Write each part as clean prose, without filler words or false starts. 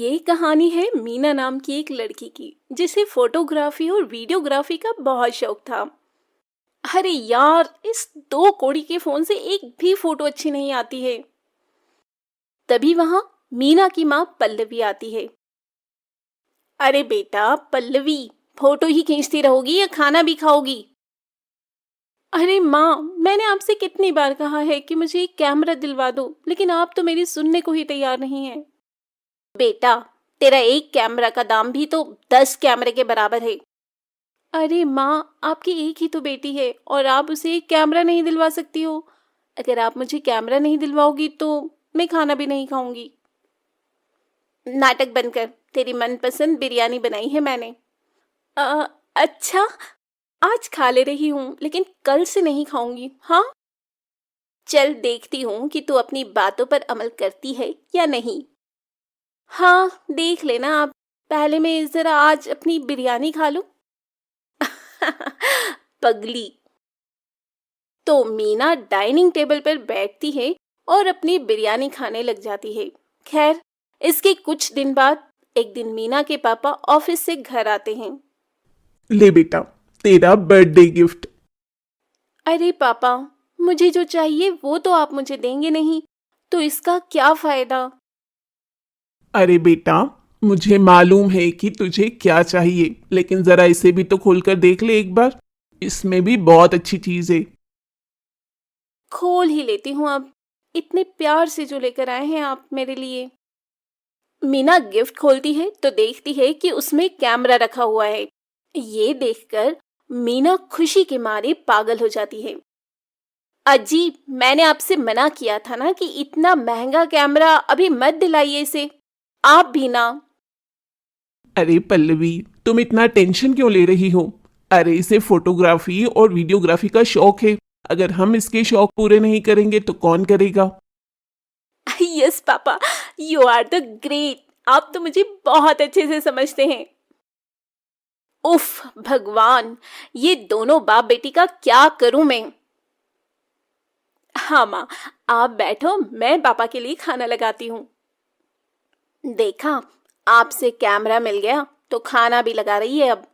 ये कहानी है मीना नाम की एक लड़की की जिसे फोटोग्राफी और वीडियोग्राफी का बहुत शौक था। अरे यार, इस दो कौड़ी के फोन से एक भी फोटो अच्छी नहीं आती है। तभी वहां मीना की माँ पल्लवी आती है। अरे बेटा पल्लवी, फोटो ही खींचती रहोगी या खाना भी खाओगी? अरे माँ, मैंने आपसे कितनी बार कहा है कि मुझे एक कैमरा दिलवा दो, लेकिन आप तो मेरी सुनने को ही तैयार नहीं है। बेटा, तेरा एक कैमरा का दाम भी तो 10 कैमरे के बराबर है। अरे माँ, आपकी एक ही तो बेटी है और आप उसे एक कैमरा नहीं दिलवा सकती हो। अगर आप मुझे कैमरा नहीं दिलवाओगी तो मैं खाना भी नहीं खाऊंगी। नाटक बंद कर, तेरी मनपसंद बिरयानी बनाई है मैंने। अच्छा, आज खा ले रही हूँ लेकिन कल से नहीं खाऊंगी। हाँ, चल देखती हूँ कि तू अपनी बातों पर अमल करती है या नहीं। हाँ, देख लेना आप। पहले मैं जरा आज अपनी बिरयानी खा लूं। पगली। तो मीना डाइनिंग टेबल पर बैठती है और अपनी बिरयानी खाने लग जाती है। खैर, इसके कुछ दिन बाद एक दिन मीना के पापा ऑफिस से घर आते हैं। ले बेटा, तेरा बर्थडे गिफ्ट। अरे पापा, मुझे जो चाहिए वो तो आप मुझे देंगे नहीं, तो इसका क्या फायदा? अरे बेटा, मुझे मालूम है कि तुझे क्या चाहिए, लेकिन जरा इसे भी तो खोलकर देख ले एक बार। इसमें भी बहुत अच्छी चीज है। खोल ही लेती हूँ अब। इतने प्यार से जो लेकर आए हैं आप मेरे लिए। मीना गिफ्ट खोलती है तो देखती है कि उसमें कैमरा रखा हुआ है। ये देखकर मीना खुशी के मारे पागल हो जाती है। अजी, मैंने आपसे मना किया था ना कि इतना महंगा कैमरा अभी मत दिलाइए इसे। आप भी ना। अरे पल्लवी, तुम इतना टेंशन क्यों ले रही हो? अरे इसे फोटोग्राफी और वीडियोग्राफी का शौक है। अगर हम इसके शौक पूरे नहीं करेंगे तो कौन करेगा? Yes papa, you are the great. आप तो मुझे बहुत अच्छे से समझते हैं। उफ भगवान, ये दोनों बाप बेटी का क्या करूं मैं। हाँ माँ, आप बैठो, मैं पापा के लिए खाना लगाती हूँ। देखा, आपसे कैमरा मिल गया तो खाना भी लगा रही है अब।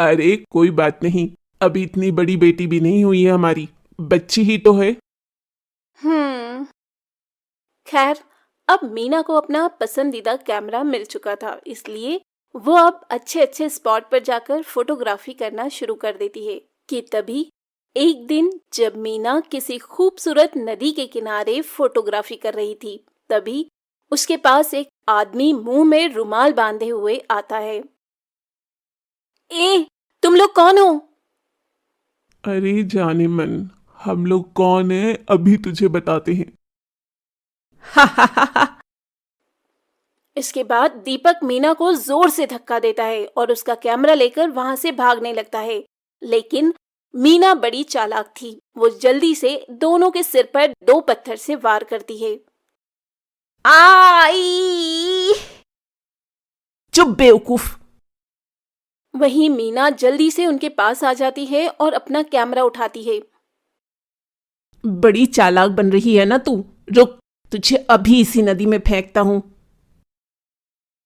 अरे कोई बात नहीं, अभी इतनी बड़ी बेटी भी नहीं हुई है हमारी, बच्ची ही तो है। हम्म। खैर, अब मीना को अपना पसंदीदा कैमरा मिल चुका था, इसलिए वो अब अच्छे अच्छे स्पॉट पर जाकर फोटोग्राफी करना शुरू कर देती है। कि तभी एक दिन जब मीना किसी खूबसूरत नदी के किनारे फोटोग्राफी कर रही थी, तभी उसके पास एक आदमी मुंह में रुमाल बांधे हुए आता है। ए, तुम लोग कौन हो? अरे जाने मन, हम लोग कौन है अभी तुझे बताते हैं। इसके बाद दीपक मीना को जोर से धक्का देता है और उसका कैमरा लेकर वहां से भागने लगता है। लेकिन मीना बड़ी चालाक थी। वो जल्दी से दोनों के सिर पर 2 पत्थर से वार करती है। आई! चुप बेवकूफ। वहीं मीना जल्दी से उनके पास आ जाती है और अपना कैमरा उठाती है। बड़ी चालाक बन रही है ना तू। रुक, तुझे अभी इसी नदी में फेंकता हूं।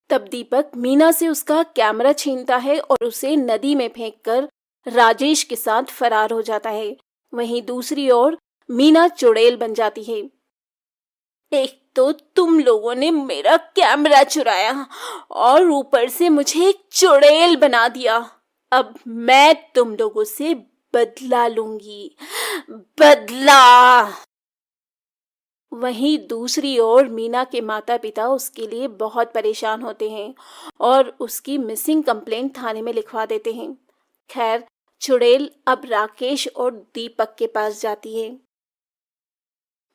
तब दीपक मीना से उसका कैमरा छीनता है और उसे नदी में फेंककर राजेश के साथ फरार हो जाता है। वहीं दूसरी ओर मीना चुड़ैल बन जाती है। एक तो तुम लोगों ने मेरा कैमरा चुराया और ऊपर से मुझे एक चुड़ैल बना दिया। अब मैं तुम लोगों से बदला लूंगी, बदला। वहीं दूसरी ओर मीना के माता पिता उसके लिए बहुत परेशान होते हैं और उसकी मिसिंग कंप्लेंट थाने में लिखवा देते हैं। खैर, चुड़ैल अब राकेश और दीपक के पास जाती है।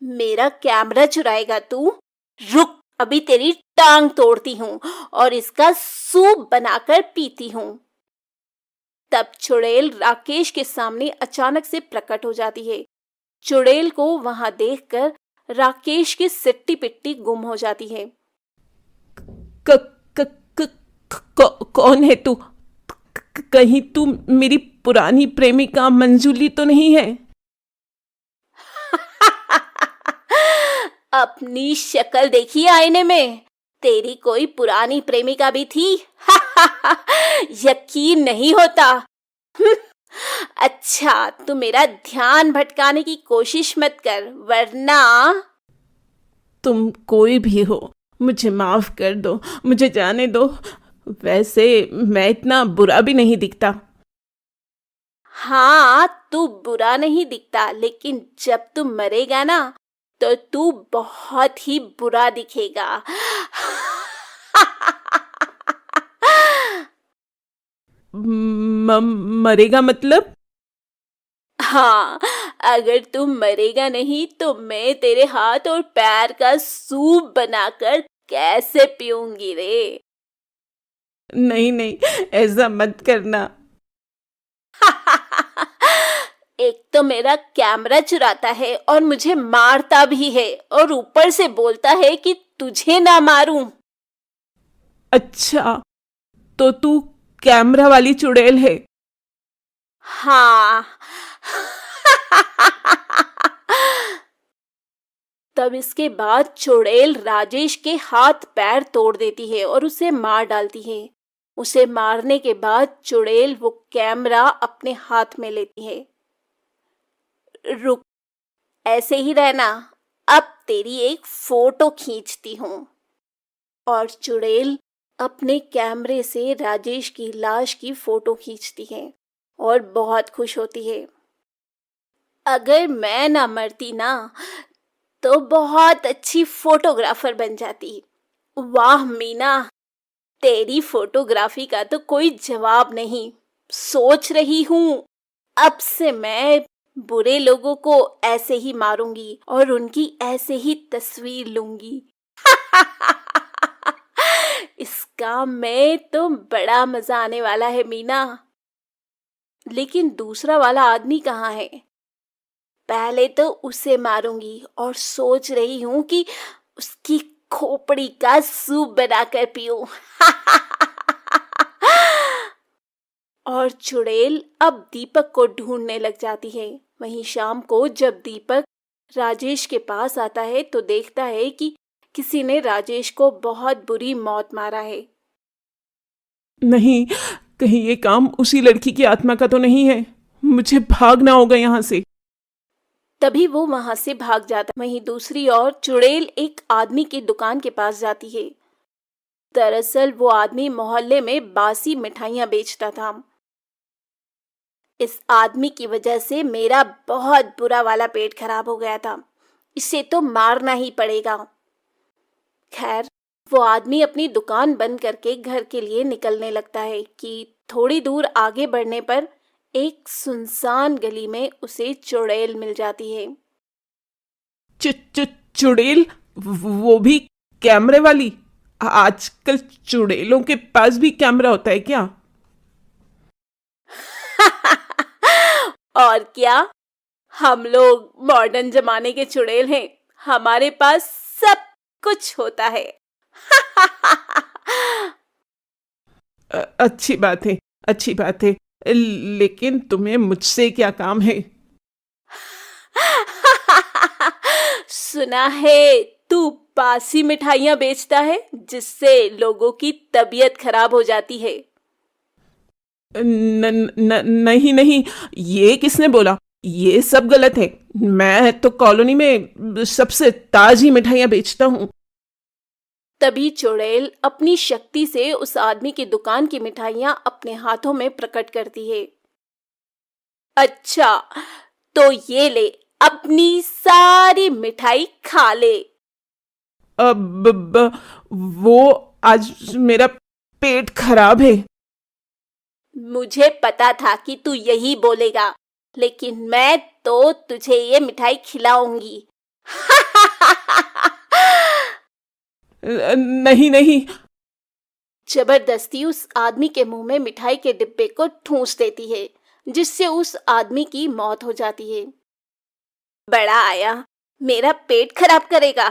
मेरा कैमरा चुराएगा तू? रुक, अभी तेरी टांग तोड़ती हूँ और इसका सूप बनाकर पीती हूँ। तब चुड़ैल राकेश के सामने अचानक से प्रकट हो जाती है। चुड़ैल को वहां देखकर राकेश की सिट्टी पिट्टी गुम हो जाती है। क, क, क, कौन है तू? कहीं तू मेरी पुरानी प्रेमिका मंजूली तो नहीं है? अपनी शक्ल देखी आईने में? तेरी कोई पुरानी प्रेमिका भी थी? यकीन नहीं होता। अच्छा, तू मेरा ध्यान भटकाने की कोशिश मत कर, वरना। तुम कोई भी हो, मुझे माफ कर दो, मुझे जाने दो। वैसे मैं इतना बुरा भी नहीं दिखता। हाँ, तू बुरा नहीं दिखता, लेकिन जब तू मरेगा ना, तो तू बहुत ही बुरा दिखेगा। मरेगा मतलब? हाँ, अगर तू मरेगा नहीं तो मैं तेरे हाथ और पैर का सूप बनाकर कैसे पीऊंगी रे? नहीं नहीं, ऐसा मत करना। एक तो मेरा कैमरा चुराता है और मुझे मारता भी है, और ऊपर से बोलता है कि तुझे ना मारूं। अच्छा, तो तू कैमरा वाली चुड़ैल है? हाँ। तब इसके बाद चुड़ैल राजेश के हाथ पैर तोड़ देती है और उसे मार डालती है। उसे मारने के बाद चुड़ैल वो कैमरा अपने हाथ में लेती है। रुक, ऐसे ही रहना, अब तेरी एक फोटो खींचती हूँ। और चुड़ैल अपने कैमरे से राजेश की लाश की फोटो खींचती है और बहुत खुश होती है। अगर मैं ना मरती ना, तो बहुत अच्छी फोटोग्राफर बन जाती। वाह मीना, तेरी फोटोग्राफी का तो कोई जवाब नहीं। सोच रही हूँ, अब से मैं बुरे लोगों को ऐसे ही मारूंगी और उनकी ऐसे ही तस्वीर लूंगी। इस काम में तो बड़ा मजा आने वाला है मीना। लेकिन दूसरा वाला आदमी कहाँ है? पहले तो उसे मारूंगी और सोच रही हूँ कि उसकी खोपड़ी का सूप बनाकर पीऊं। और चुड़ैल अब दीपक को ढूंढने लग जाती है। वहीं शाम को जब दीपक राजेश के पास आता है तो देखता है कि किसी ने राजेश को बहुत बुरी मौत मारा है। नहीं, कहीं ये काम उसी लड़की की आत्मा का तो नहीं है? मुझे भागना होगा यहाँ से। तभी वो वहां से भाग जाता। वहीं दूसरी ओर चुड़ैल एक आदमी की दुकान के पास जाती है। दरअसल वो आदमी मोहल्ले में बासी मिठाइयां बेचता था। इस आदमी की वजह से मेरा बहुत बुरा वाला पेट खराब हो गया था। इसे तो मारना ही पड़ेगा। खैर, वो आदमी अपनी दुकान बंद करके घर के लिए निकलने लगता है कि थोड़ी दूर आगे बढ़ने पर एक सुनसान गली में उसे चुड़ैल मिल जाती है। चुड़ैल? वो भी कैमरे वाली? आजकल चुड़ैलों के पास भी कैमरा होता है क्या? और क्या, हम लोग मॉडर्न जमाने के चुड़ैल हैं। हमारे पास सब कुछ होता है। अच्छी बात है, अच्छी बात है। लेकिन तुम्हें मुझसे क्या काम है? सुना है तू बासी मिठाइयां बेचता है, जिससे लोगों की तबीयत खराब हो जाती है। नहीं नहीं, ये किसने बोला? ये सब गलत है। मैं तो कॉलोनी में सबसे ताजी मिठाइयाँ बेचता हूँ। तभी चुड़ैल अपनी शक्ति से उस आदमी की दुकान की मिठाइयां अपने हाथों में प्रकट करती है। अच्छा, तो ये ले, अपनी सारी मिठाई खा ले। अब वो आज मेरा पेट खराब है। मुझे पता था कि तू यही बोलेगा, लेकिन मैं तो तुझे ये मिठाई खिलाऊंगी। नहीं नहीं। जबरदस्ती उस आदमी के मुंह में मिठाई के डिब्बे को ठूंस देती है, जिससे उस आदमी की मौत हो जाती है। बड़ा आया, मेरा पेट खराब करेगा।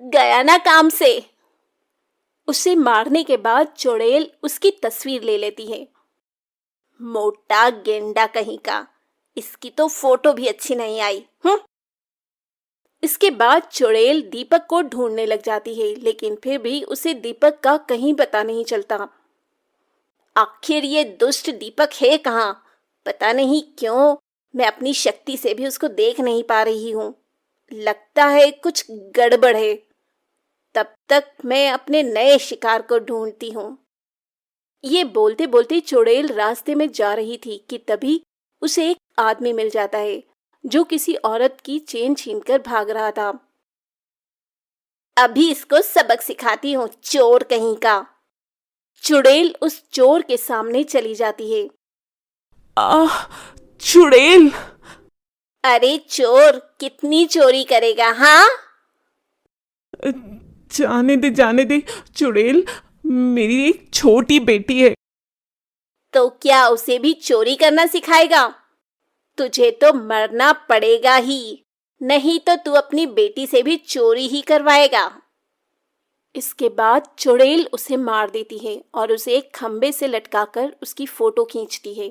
गया ना काम से। उसे मारने के बाद चुड़ैल उसकी तस्वीर ले लेती है। मोटा गेंडा कहीं का, इसकी तो फोटो भी अच्छी नहीं आई। इसके बाद चुड़ैल दीपक को ढूंढने लग जाती है, लेकिन फिर भी उसे दीपक का कहीं पता नहीं चलता। आखिर ये दुष्ट दीपक है कहाँ? पता नहीं क्यों मैं अपनी शक्ति से भी उसको देख नहीं पा रही हूँ। लगता है कुछ गड़बड़ है। तब तक मैं अपने नए शिकार को ढूंढती हूँ। ये बोलते बोलते चुड़ैल रास्ते में जा रही थी कि तभी उसे एक आदमी मिल जाता है जो किसी औरत की चेन छीनकर भाग रहा था। अभी इसको सबक सिखाती हूँ, चोर कहीं का। चुड़ैल उस चोर के सामने चली जाती है। आह, चुड़ैल! अरे चोर, कितनी चोरी करेगा हाँ? जाने दे चुड़ैल, मेरी एक छोटी बेटी है। तो क्या उसे भी चोरी करना सिखाएगा? तुझे तो मरना पड़ेगा ही, नहीं तो तू अपनी बेटी से भी चोरी ही करवाएगा। इसके बाद चुड़ैल उसे मार देती है और उसे एक खंबे से लटकाकर उसकी फोटो खींचती है।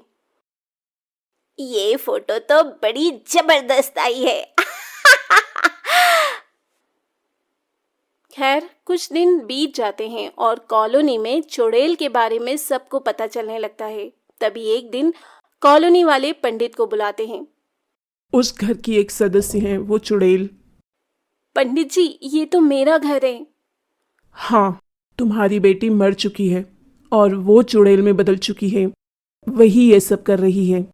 ये फोटो तो बड़ी जबरदस्त आई है। खैर, कुछ दिन बीत जाते हैं और कॉलोनी में चुड़ैल के बारे में सबको पता चलने लगता है। तभी एक दिन कॉलोनी वाले पंडित को बुलाते हैं। उस घर की एक सदस्य है वो चुड़ैल। पंडित जी, ये तो मेरा घर है। हाँ, तुम्हारी बेटी मर चुकी है और वो चुड़ैल में बदल चुकी है। वही ये सब कर रही है।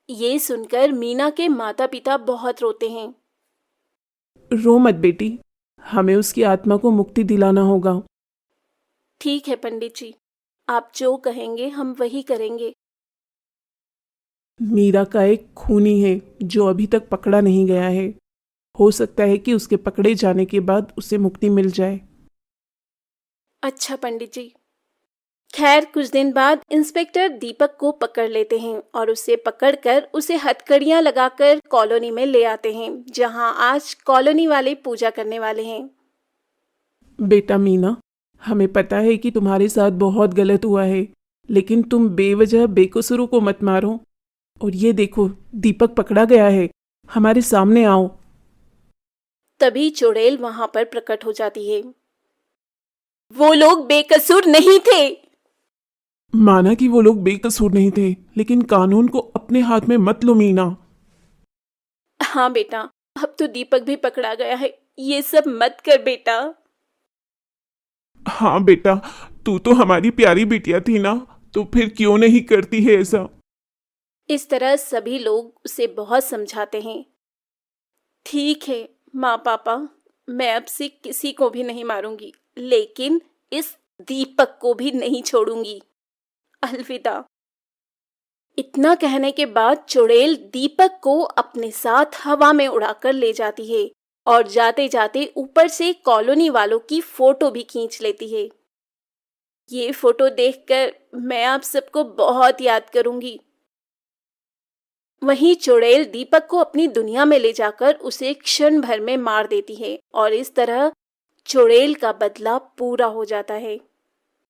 ये सुनकर मीना के माता पिता बहुत रोते हैं। रो मत बेटी, हमें उसकी आत्मा को मुक्ति दिलाना होगा। ठीक है पंडित जी, आप जो कहेंगे हम वही करेंगे। मीरा का एक खूनी है जो अभी तक पकड़ा नहीं गया है। हो सकता है कि उसके पकड़े जाने के बाद उसे मुक्ति मिल जाए। अच्छा पंडित जी। खैर, कुछ दिन बाद इंस्पेक्टर दीपक को पकड़ लेते हैं और उसे पकड़कर उसे हथकड़ियां लगाकर कॉलोनी में ले आते हैं, जहां आज कॉलोनी वाले पूजा करने वाले हैं। बेटा मीना, हमें पता है कि तुम्हारे साथ बहुत गलत हुआ है, लेकिन तुम बेवजह बेकसूरों को मत मारो। और ये देखो, दीपक पकड़ा गया है, हमारे सामने आओ। तभी चुड़ैल वहां पर प्रकट हो जाती है। वो लोग बेकसूर नहीं थे। माना कि वो लोग बेकसूर नहीं थे, लेकिन कानून को अपने हाथ में मत लो मीना। हाँ बेटा, अब तो दीपक भी पकड़ा गया है, ये सब मत कर बेटा। हाँ बेटा, तू तो हमारी प्यारी बिटिया थी ना, तो फिर क्यों नहीं करती है ऐसा? इस तरह सभी लोग उसे बहुत समझाते हैं। ठीक है माँ पापा, मैं अब से किसी को भी नहीं मारूंगी, लेकिन इस दीपक को भी नहीं छोड़ूंगी। अलविदा। इतना कहने के बाद चुड़ैल दीपक को अपने साथ हवा में उड़ाकर ले जाती है और जाते जाते ऊपर से कॉलोनी वालों की फोटो भी खींच लेती है। ये फोटो देखकर मैं आप सबको बहुत याद करूंगी। वहीं चुड़ैल दीपक को अपनी दुनिया में ले जाकर उसे क्षण भर में मार देती है और इस तरह चुड़ैल का बदला पूरा हो जाता है।